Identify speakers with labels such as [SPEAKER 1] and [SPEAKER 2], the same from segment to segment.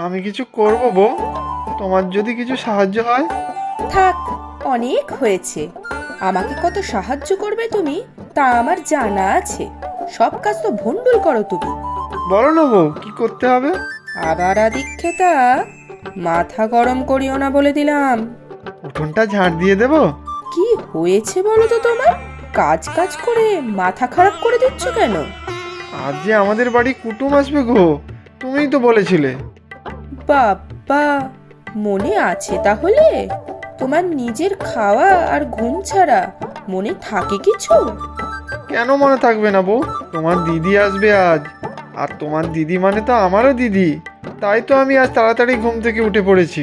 [SPEAKER 1] আমি কিছু করব বউ, তোমার যদি কিছু সাহায্য হয়।
[SPEAKER 2] থাক, অনেক হয়েছে। আমাকে কত সাহায্য করবে তুমি তা আমার জানা আছে। সব কাজ তো ভন্ডুল করো তুমি।
[SPEAKER 1] বলো না বউ, কি করতে হবে?
[SPEAKER 2] আবার আদিক্ষেতা, মাথা গরম করিও না বলে দিলাম।
[SPEAKER 1] উঠোনটা ঝাড় দিয়ে দেবো?
[SPEAKER 2] কি হয়েছে বলো তো তোমার? কাজ কাজ করে মাথা খারাপ করে দিচ্ছ কেন?
[SPEAKER 1] আজ যে আমাদের বাড়ি কুটুম আসবে গো, তুমিই তো বলেছিলে।
[SPEAKER 2] বাবা, মনে আছে তাহলে? তোমার নিজের খাওয়া আর ঘুম ছাড়া মনে থাকে কিছু?
[SPEAKER 1] কেন মনে থাকবে না বউ, তোমার দিদি আসবে আজ। আর তোমার দিদি মানে তো আমারও দিদি। তাই তো আমি আজ তাড়াতাড়ি ঘুম থেকে উঠে পড়েছি।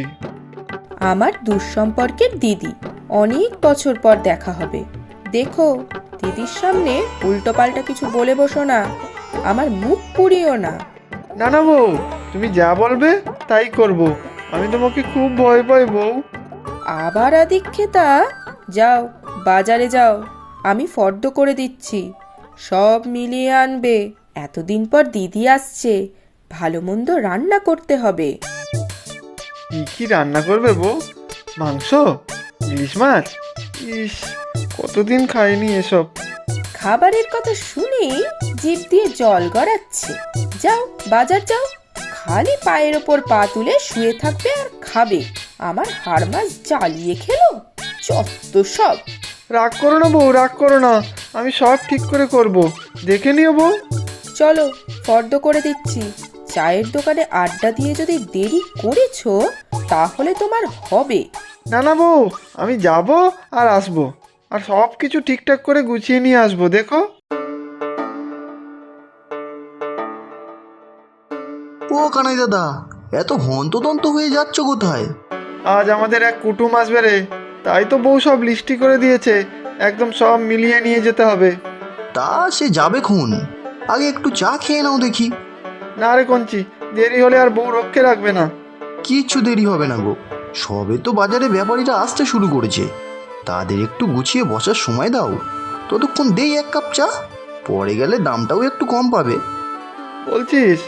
[SPEAKER 2] আমার দুঃসম্পর্কের দিদি, অনেক বছর পর দেখা হবে। দেখো, দিদির সামনে উল্টো পাল্টা কিছু বলে বসো না। আমার মুখ পুড়িও না।
[SPEAKER 1] না না বউ, তুমি যা বলবে তাই করব। আমি তোমাকে খুব ভয় পাই বউ।
[SPEAKER 2] আবার আদিক্ষেতা, যাও বাজারে যাও, আমি ফর্দ করে দিচ্ছি। সব মিলিয়ে আনবে। এতদিন পর দিদি আসছে, ভালো মন্দ রান্না করতে হবে।
[SPEAKER 1] কি কি রান্না করবে বউ? মাংস? ইলিশ মাছ? ইস, কতদিন খাইনি এসব।
[SPEAKER 2] খাবারের কথা শুনেই জিভ দিয়ে জল গড়াচ্ছে। যাও বাজার যাও, খালি পায়ের ওপর পা তুলে শুয়ে থাকবে আর খাবে। আমার হাড় মাছ জ্বালিয়ে খেলো, চত্ব সব।
[SPEAKER 1] রাগ করো না বউ, রাগ করো না। আমি সব ঠিক করে করব, দেখে নিও বউ।
[SPEAKER 2] চলো, ফর্দ করে দিচ্ছি। চায়ের দোকানে আড্ডা দিয়ে যদি দেরি করেছো তাহলে তোমার হবে।
[SPEAKER 1] না না বউ, আমি যাব আর আসবো, আর সব কিছু ঠিকঠাক করে গুছিয়ে নিয়ে আসবো, দেখো।
[SPEAKER 3] ও কানাই দাদা, এত হন্তদন্ত হয়ে যাচ্ছ কোথায়?
[SPEAKER 1] আজ আমাদের এক কুটুম আসবে রে, তাই তো বউ সব লিস্টি করে দিয়েছে। একদম সব মিলিয়ে নিয়ে যেতে হবে।
[SPEAKER 3] তা সে যাবে খুন, আগে একটু চা খেয়ে নাও দেখি।
[SPEAKER 1] না রে কঞ্চি, দেরি হলে আর বউ রক্ষে রাখবে না।
[SPEAKER 3] কিচ্ছু দেরি হবে না গো, সবে তো বাজারে ব্যাপারীরা আসতে শুরু করেছে। তাদের একটু গুছিয়ে বসার সময় দাও। ততক্ষণ দেই এক কাপ চা, পরে গেলে দামটাও একটু কম পাবে।
[SPEAKER 1] বলছিস?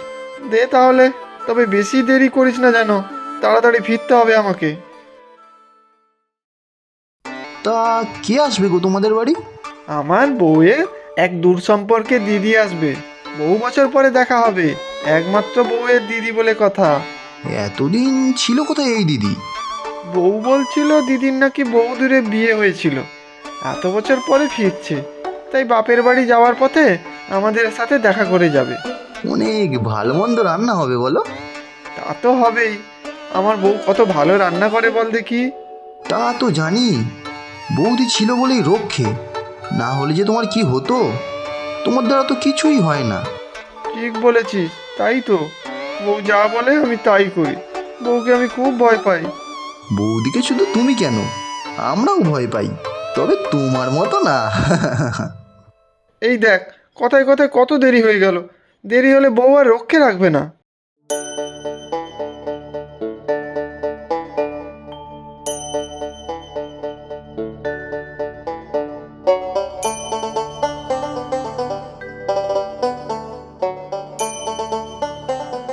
[SPEAKER 1] দে তাহলে, তবে বেশি দেরি করিস না যেন, তাড়াতাড়ি ফিরতে হবে আমাকে।
[SPEAKER 3] তা কে আসবে গো তোমাদের বাড়ি?
[SPEAKER 1] আমার বউয়ের এক দূর সম্পর্কে দিদি আসবে। বহু বছর পরে দেখা হবে, একমাত্র বউয়ের দিদি বলে কথা।
[SPEAKER 3] এতদিন ছিল কোথায় এই দিদি?
[SPEAKER 1] বউ বলছিল দিদির নাকি বহু দূরে বিয়ে হয়েছিল, এত বছর পরে ফিরছে। তাই বাপের বাড়ি যাওয়ার পথে আমাদের সাথে দেখা করে যাবে।
[SPEAKER 3] অনেক ভালো মন্দ রান্না হবে বলো?
[SPEAKER 1] তা তো হবেই, আমার বউ কত ভালো রান্না করে বল দেখি।
[SPEAKER 3] তা তো জানি, বৌদি ছিল বলেই রক্ষে, না হলে যে তোমার কি হতো। তোমার দ্বারা তো কিছুই হয় না।
[SPEAKER 1] ঠিক বলেছিস, তাই তো, বউ যা বলে আমি তাই করি। বউকে আমি খুব ভয় পাই।
[SPEAKER 3] বৌদিকে শুধু তুমি কেন, আমরাও ভয় পাই, তবে তোমার মতো না।
[SPEAKER 1] এই দেখ, কথায় কথায় কত দেরি হয়ে গেল। দেরি হলে বউ আর রক্ষে রাখবে না।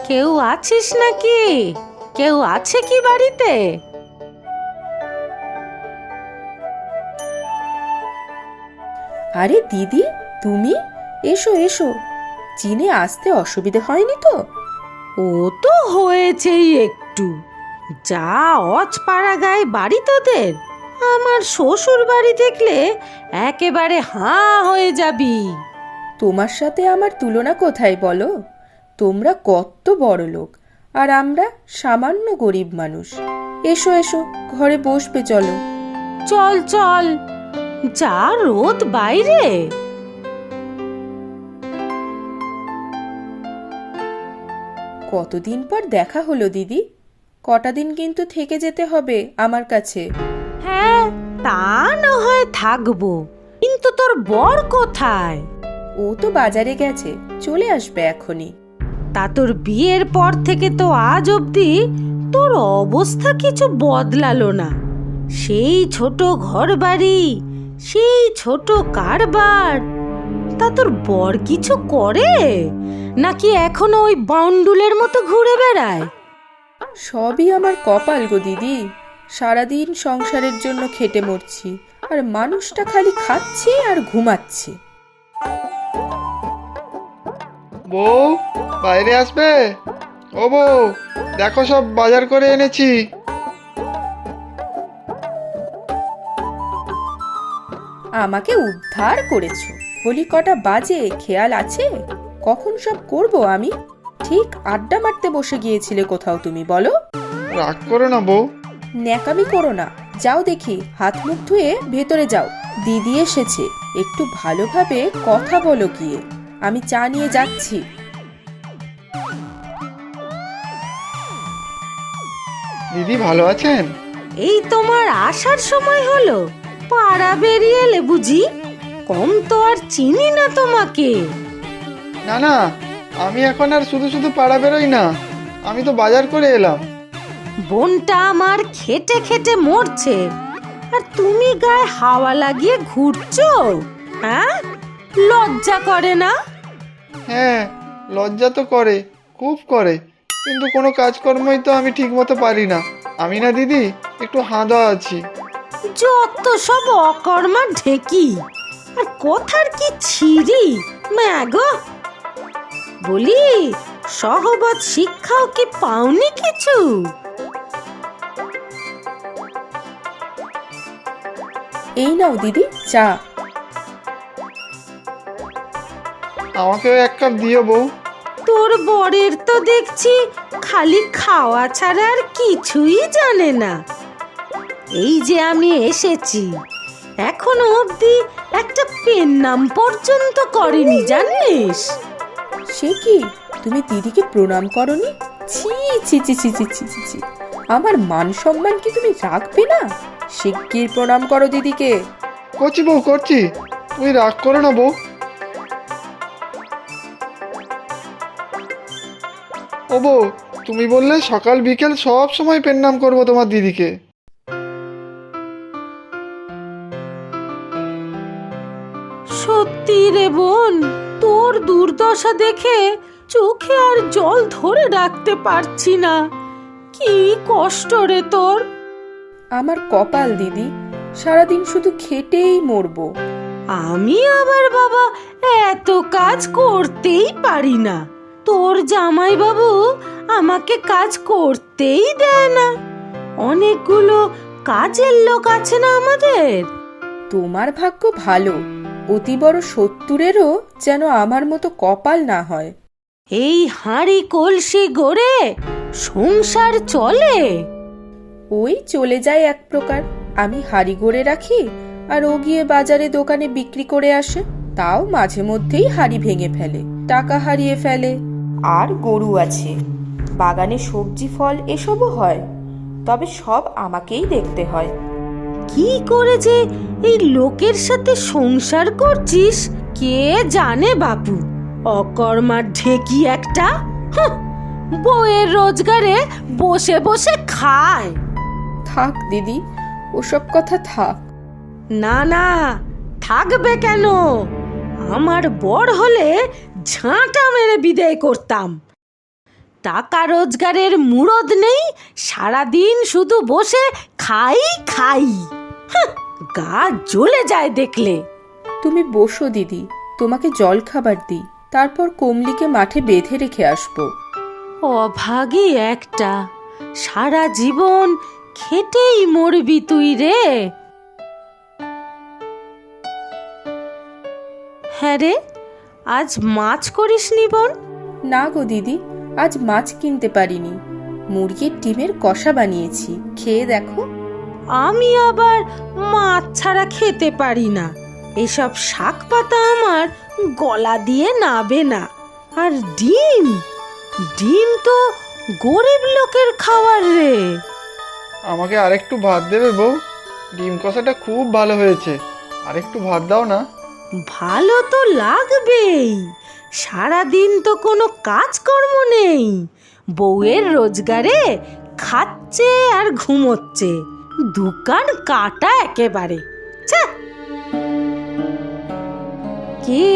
[SPEAKER 4] কেউ আছিস নাকি? কেউ আছে কি বাড়িতে?
[SPEAKER 2] আরে দিদি, তুমি? এসো এসো। চিনে আসতে অসুবিধে হয়নি তো?
[SPEAKER 4] ও তো হয়েছেই একটু। যা অজপাড়া গায়ে বাড়ি তোদের, আমার শ্বশুর বাড়ি দেখলে একেবারে হাঁ হয়ে যাবি।
[SPEAKER 2] তোমার সাথে আমার তুলনা কোথায় বলো? তোমরা কত বড় লোক, আর আমরা সামান্য গরিব মানুষ। এসো এসো, ঘরে বসবে চলো।
[SPEAKER 4] চল চল, যা রোদ বাইরে।
[SPEAKER 2] কতদিন পর দেখা হলো দিদি। কটা দিন কিন্তু থেকে যেতে হবে আমার কাছে।
[SPEAKER 4] হ্যাঁ, তা না হয় থাকবো, কিন্তু তোর বর কোথায়?
[SPEAKER 2] ও তো বাজারে গেছে, চলে আসবে এখনই।
[SPEAKER 4] তা তোর বিয়ের পর থেকে তো আজ অবধি তোর অবস্থা কিছু বদলালো না। সেই ছোট ঘরবাড়ি, সেই ছোট কারবার। তা তোর বর কিছু করে, নাকি এখনো ওই বাউন্ডুলের মতো ঘুরে বেড়ায়?
[SPEAKER 2] সবই আমার কপাল গো দিদি। সারাদিন সংসারের জন্য খেটে মরছি, আর মানুষটা খালি খাচ্ছে আর ঘুমাচ্ছে।
[SPEAKER 1] বউ, বাইরে আসবে? ও বউ, দেখো সব বাজার করে এনেছি।
[SPEAKER 2] আমাকে উদ্ধার করেছো। বলি কটা বাজে খেয়াল আছে? কখন সব করব আমি? ঠিক আড্ডা মারতে বসে গিয়েছিলে কোথাও তুমি, বলো?
[SPEAKER 1] রাগ করো না বউ।
[SPEAKER 2] ন্যাকামি করো না। যাও দেখি, হাত মুখ ধুয়ে ভেতরে যাও। দিদি এসেছে, একটু ভালোভাবে কথা বলো গিয়ে। আমি চা নিয়ে যাচ্ছি।
[SPEAKER 1] দিদি ভালো আছেন?
[SPEAKER 4] এই তোমার আসার সময় হলো? পাড়া বেরিয়ে এলে বুঝি? কম তো আর চিনি না তোমাকে।
[SPEAKER 1] না না, আমি এখন আর শুধু শুধু পাড়া বেরোই না, আমি তো বাজার করে এলাম।
[SPEAKER 4] বোনটা আমার খেটে খেটে মরছে, আর তুমি গায়ে হাওয়া লাগিয়ে ঘুরছো? হ্যাঁ, লজ্জা করে না?
[SPEAKER 1] হ্যাঁ, লজ্জা তো করে, খুব করে, কিন্তু কোনো কাজকর্মই তো আমি ঠিক মতো পারি না। আমি না দিদি একটু হাঁদা আছি।
[SPEAKER 4] যত সব অকর্মা ঢেকি, আর কথার কি ছিরি ম্যাগো। বলি, সহবত শিক্ষাও কি পাওনি কিছু?
[SPEAKER 2] এই নাও দিদি চা।
[SPEAKER 1] আমাকেও এক কাপ দিও বউ।
[SPEAKER 4] তোর বরের তো দেখছি খালি খাওয়া ছাড়া আর কিছুই জানে না। এই যে আমি এসেছি, এখনো অবধি একটা পেন নাম পর্যন্ত করেনি, জানিস?
[SPEAKER 2] সে কি, তুমি দিদিকে প্রণাম করনি? ছি ছি ছি ছি ছি ছি ছি ছি। আমার মান সম্মান কি তুমি রাখবে না? শিগগির প্রণাম করো দিদিকে।
[SPEAKER 1] করছি বউ, করছি, তুমি রাগ করো না বউ। ও বউ, তুমি বললে সকাল বিকেল সব সময় পেন নাম করবো তোমার দিদিকে।
[SPEAKER 4] সত্যি রে বোন, তোর দুর্দশা দেখে চোখে আর জল ধরে রাখতে পারছি না। কি কষ্ট রে তোর।
[SPEAKER 2] আমার কপাল দিদি, সারাদিন শুধু খেটেই মরবো।
[SPEAKER 4] আমি আবার বাবা এত কাজ করতেই পারি না। তোর জামাইবাবু আমাকে কাজ করতেই দেয় না। অনেকগুলো কাজের লোক আছে না আমাদের।
[SPEAKER 2] তোমার ভাগ্য ভালো, অতি বড় শত্রুরেরও যেন আমার মতো কপাল না হয়।
[SPEAKER 4] এই হাঁড়ি কলসি গড়ে সংসার চলে?
[SPEAKER 2] ওই চলে যায় এক প্রকার। আমি হাড়ি গড়ে রাখি, আর ও গিয়ে বাজারে দোকানে বিক্রি করে আসে। তাও মাঝে মধ্যেই হাড়ি ভেঙে ফেলে, টাকা হারিয়ে ফেলে। আর গরু আছে, বাগানে সবজি ফল এসবও হয়, তবে সব আমাকেই দেখতে হয়।
[SPEAKER 4] কি করে যে এই লোকের সাথে সংসার করছিস কে জানে বাপু। অকর্মার ঢেকি একটা। হাহ, বউয়ের রোজগারে বসে বসে খায়।
[SPEAKER 2] থাক দিদি, ওসব কথা থাক।
[SPEAKER 4] না না, থাকবে কেন? আমার বর হলে ঝাঁটা মেরে বিদায় করতাম। টাকা রোজগারের মুরদ নেই, সারাদিন শুধু বসে খাই খাই। হাহ, গা জ্বলে যায় দেখলে।
[SPEAKER 2] তুমি বসো দিদি, তোমাকে জল খাবার দিই, তারপর কমলিকে মাঠে বেঁধে রেখে আসবো।
[SPEAKER 4] অভাগী একটা, সারা জীবন খেটেই মরবি তুই রে। হ্যাঁ রে, আজ মাছ করিসনি বোন?
[SPEAKER 2] না গো দিদি, আজ মাছ কিনতে পারিনি। মুরগির ডিমের কষা বানিয়েছি, খেয়ে দেখো।
[SPEAKER 4] আমি আবার মাছ ছাড়া খেতে পারি না। এসব শাক পাতা আমার গলা দিয়ে নাবে না। আর ডিম, ডিম তো গরিব লোকের খাবার রে।
[SPEAKER 1] আমাকে আরেকটু ভাত দেবে বউ? ডিম কষাটা খুব ভালো হয়েছে, আরেকটু ভাত দাও না।
[SPEAKER 4] ভালো তো লাগবেই, সারাদিন তো কোনো কাজকর্ম নেই। বউয়ের রোজগারে খাচ্ছে আর ঘুমোচ্ছে, দোকান কাটা একেবারে। ছ্যা! কে,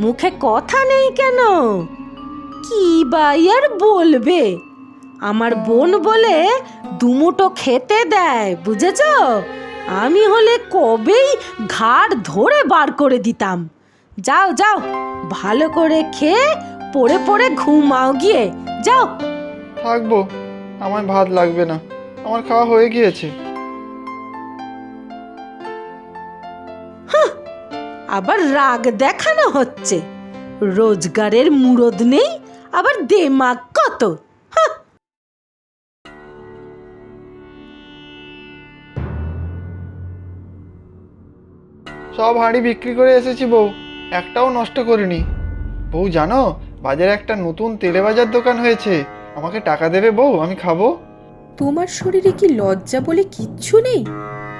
[SPEAKER 4] মুখে কথা নেই কেন? কি বাই আর বলবে? আমার বোন বলে দুমুটো খেতে দেয়, বুঝেছ? আমি হলে কবেই ঘাড় ধরে বার করে দিতাম। যাও যাও, ভালো করে খেয়ে পড়ে পড়ে ঘুমাও গিয়ে, যাও।
[SPEAKER 1] থাকবো, আমার ভাত লাগবে না, আমার খাওয়া হয়ে গিয়েছে।
[SPEAKER 4] আবার রাগ দেখানো হচ্ছে, রোজগারের মুরদ নেই, আবার দেমাগ কত।
[SPEAKER 1] সব হাঁড়ি বিক্রি করে এসেছি বউ, একটাও নষ্ট করিনি। বউ জানো, বাজারে একটা নতুন তেলে ভাজার দোকান হয়েছে, আমাকে টাকা দেবে বউ, আমি খাবো।
[SPEAKER 2] তোমার শরীরে কি লজ্জা বলে কিচ্ছু নেই?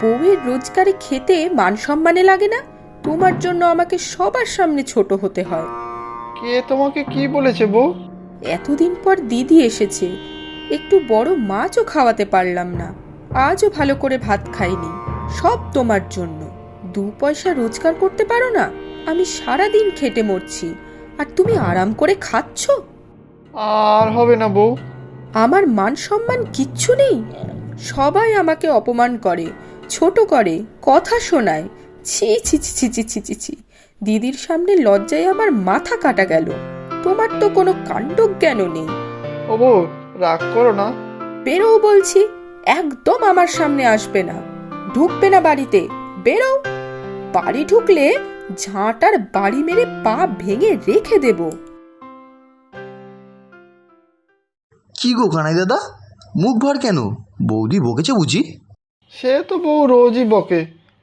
[SPEAKER 2] বউয়ের রোজগারে খেতে মান সম্মানে লাগে না? তোমার জন্য আমাকে সবার সামনে ছোট হতে হয়।
[SPEAKER 1] কে তোমাকে কি বলেছে বউ?
[SPEAKER 2] এতদিন পর দিদি এসেছে, একটু বড় মাছও খাওয়াতে পারলাম না, আজও ভালো করে ভাত খাইনি। সব তোমার জন্য। 2 পয়সা রোজগার করতে পারো না? আমি সারা দিন খেটে মরছি, আর তুমি আরাম করে খাচ্ছ।
[SPEAKER 1] আর হবে না বউ।
[SPEAKER 2] আমার মান সম্মান কিচ্ছু নেই? সবাই আমাকে অপমান করে, ছোট করে, কথা শোনায়। ছি ছি ছি ছি ছি ছি ছি ছি। দিদির সামনে লজ্জায় আমার মাথা কাটা গেল। তোমার তো কোনো কাণ্ডজ্ঞানও নেই।
[SPEAKER 1] ও বউ, রাগ করো না।
[SPEAKER 2] বেরো বলছি, একদম আমার সামনে আসবে না, ঢুকবে না বাড়িতে, বেরো। বাড়ি ঢুকলে ঝাঁটার বাড়ি মেরে পা ভেঙে রেখে দেব।
[SPEAKER 3] কি গো কানাই দাদা, মুখ ভার কেন? বৌদি বকেছে বুঝি?
[SPEAKER 1] সে তো বউ রোজই বকে,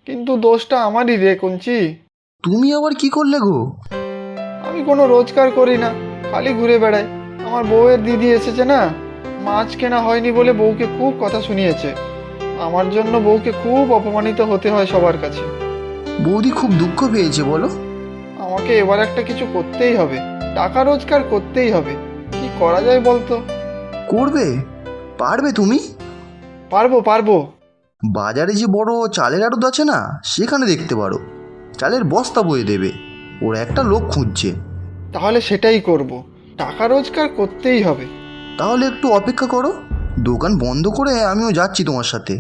[SPEAKER 1] কিন্তু দোষটা আমারই রে কঞ্চি।
[SPEAKER 3] তুমি আবার কি করলে গো?
[SPEAKER 1] আমি কোনো রোজগার করি না, খালি ঘুরে বেড়াই। আমার বউয়ের দিদি এসেছে না, মাছ কেনা হয়নি বলে বউকে খুব কথা শুনিয়েছে। আমার জন্য বউকে খুব অপমানিত হতে হয় সবার কাছে।
[SPEAKER 3] বৌদি খুব দুঃখ পেয়েছে বলো?
[SPEAKER 1] আমাকে এবার একটা কিছু করতেই হবে, টাকা রোজগার করতেই হবে। কি করা যায় বলতো?
[SPEAKER 3] করবে? পারবে তুমি?
[SPEAKER 1] পারবো পারবো।
[SPEAKER 3] বাজারে যে বড় চালের আড়ত আছে না, সেখানে দেখতে পারো, চালের বস্তা বয়ে দেবে, ওরা একটা লোক খুঁজছে।
[SPEAKER 1] তাহলে সেটাই করব, টাকা রোজগার করতেই হবে।
[SPEAKER 3] তাহলে একটু অপেক্ষা করো, দোকান বন্ধ করে আমিও যাচ্ছি তোমার সাথে।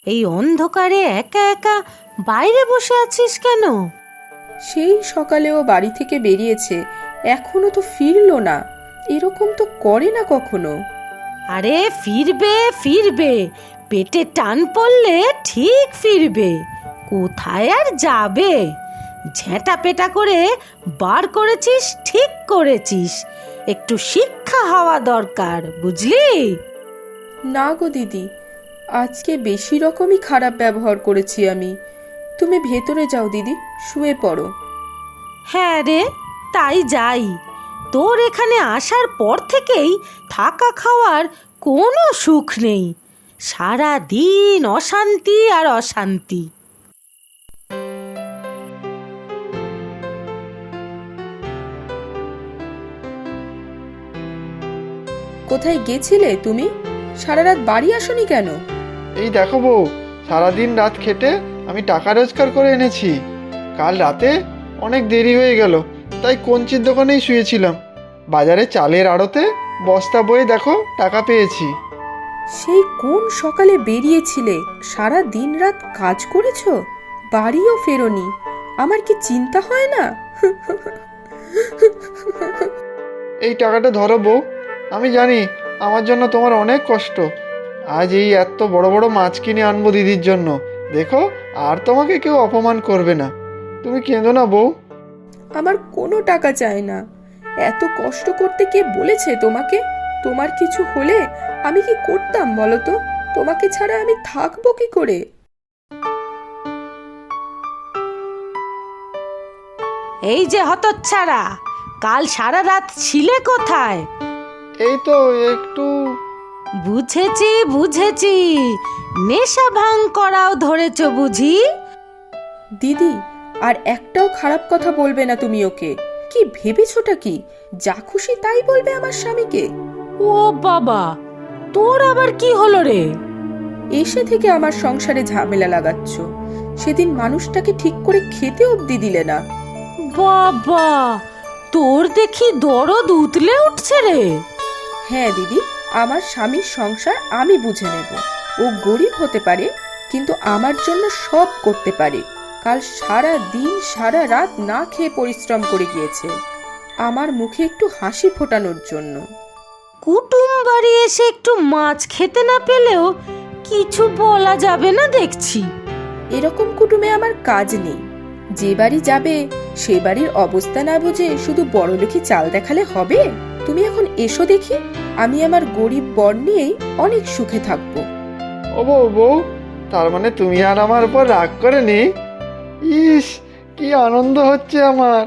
[SPEAKER 4] এই অন্ধকারে একা একা বাইরে বসে আছিস কেন?
[SPEAKER 2] সেই সকালেও বাড়ি থেকে বেরিয়েছে, এখনো তো ফিরলো না। এরকম তো করে না কখনো।
[SPEAKER 4] আরে ফিরবে ফিরবে, পেটে টান পড়লে ঠিক ফিরবে। কোথায় আর যাবে? ঝেঁটা পেটা করে বার করেছিস, ঠিক করেছিস, একটু শিক্ষা হওয়া দরকার, বুঝলি?
[SPEAKER 2] না গো দিদি, আজকে বেশি রকমই খারাপ ব্যবহার করেছি আমি। তুমি ভেতরে যাও দিদি, শুয়ে পড়ো।
[SPEAKER 4] হ্যাঁ রে, তাই যাই। তোর এখানে আসার পর থেকেই থাকা খাওয়ার কোনো সুখ নেই, সারা দিন অশান্তি আর অশান্তি।
[SPEAKER 2] কোথায় গেছিলে তুমি? সারা রাত বাড়ি আসোনি কেন?
[SPEAKER 1] এই দেখো বউ, সারাদিন রাত খেটে আমি টাকা রোজগার করে এনেছি। কাল রাতে অনেক দেরি হয়ে গেল, তাই কঞ্চির দোকানেই শুয়েছিলাম। বাজারে চালের আড়তে বস্তা বয়ে দেখো টাকা পেয়েছি।
[SPEAKER 2] সেই কোন সকালে বেরিয়েছিলে, সারা দিন রাত কাজ করেছো, বাড়িও ফেরোনি। আমার কি চিন্তা হয় না?
[SPEAKER 1] এই টাকাটা ধরো বউ, আমি জানি আমার জন্য তোমার অনেক কষ্ট। আজ এই এত বড় বড় মাছ কিনে আনবো দিদির জন্য, দেখো আর তোমাকে কেউ অপমান করবে না। তুমি কেঁদো না বউ।
[SPEAKER 2] আমার কোনো টাকা চাই না। এত কষ্ট করতে কে বলেছে তোমাকে? তোমার কিছু হলে আমি কি করতাম বলো তো? তোমাকে ছাড়া আমি থাকবো কি করে?
[SPEAKER 4] এই যে হতচ্ছাড়া, কাল সারা রাত ছিলে কোথায়?
[SPEAKER 1] এই তো একটু।
[SPEAKER 4] বুঝেছি বুঝেছি, নেশা ভাঙ করাও ধরেছ বুঝি।
[SPEAKER 2] দিদি, আর একটাও খারাপ কথা বলবে না তুমি ওকে। কি ভেবেছোটা কি, যা খুশি তাই বলবে আমার স্বামীকে?
[SPEAKER 4] ও বাবা, তোর আবার কি হলো রে?
[SPEAKER 2] এসে থেকে আমার সংসারে ঝামেলা লাগাচ্ছ। সেদিন মানুষটাকে ঠিক করে খেতে অবধি দিলে না।
[SPEAKER 4] বাবা, তোর দেখি দরদ উতলে উঠছে রে।
[SPEAKER 2] হ্যাঁ দিদি, আমার স্বামীর সংসার আমি বুঝে নেব। ও গরিব হতে পারে, কিন্তু আমার জন্য সব করতে পারে। কাল সারা দিন সারা রাত না খেয়ে পরিশ্রম করে গিয়েছে আমার মুখে একটু হাসি ফোটানোর জন্য।
[SPEAKER 4] কুটুম বাড়ি এসে একটু মাছ খেতে না পেলেও কিছু বলা যাবে না দেখছি।
[SPEAKER 2] এরকম কুটুমে আমার কাজ নেই। যে বাড়ি যাবে সে বাড়ির অবস্থা না বুঝে শুধু বড়লোকি চাল দেখালে হবে? তুমি এখন এসো দেখি, আমি আমার গরিব বর নিয়েই অনেক সুখে থাকবো।
[SPEAKER 1] ও বউ, তার মানে তুমি আর আমার উপর রাগ করে নি? ইস, কি আনন্দ হচ্ছে আমার।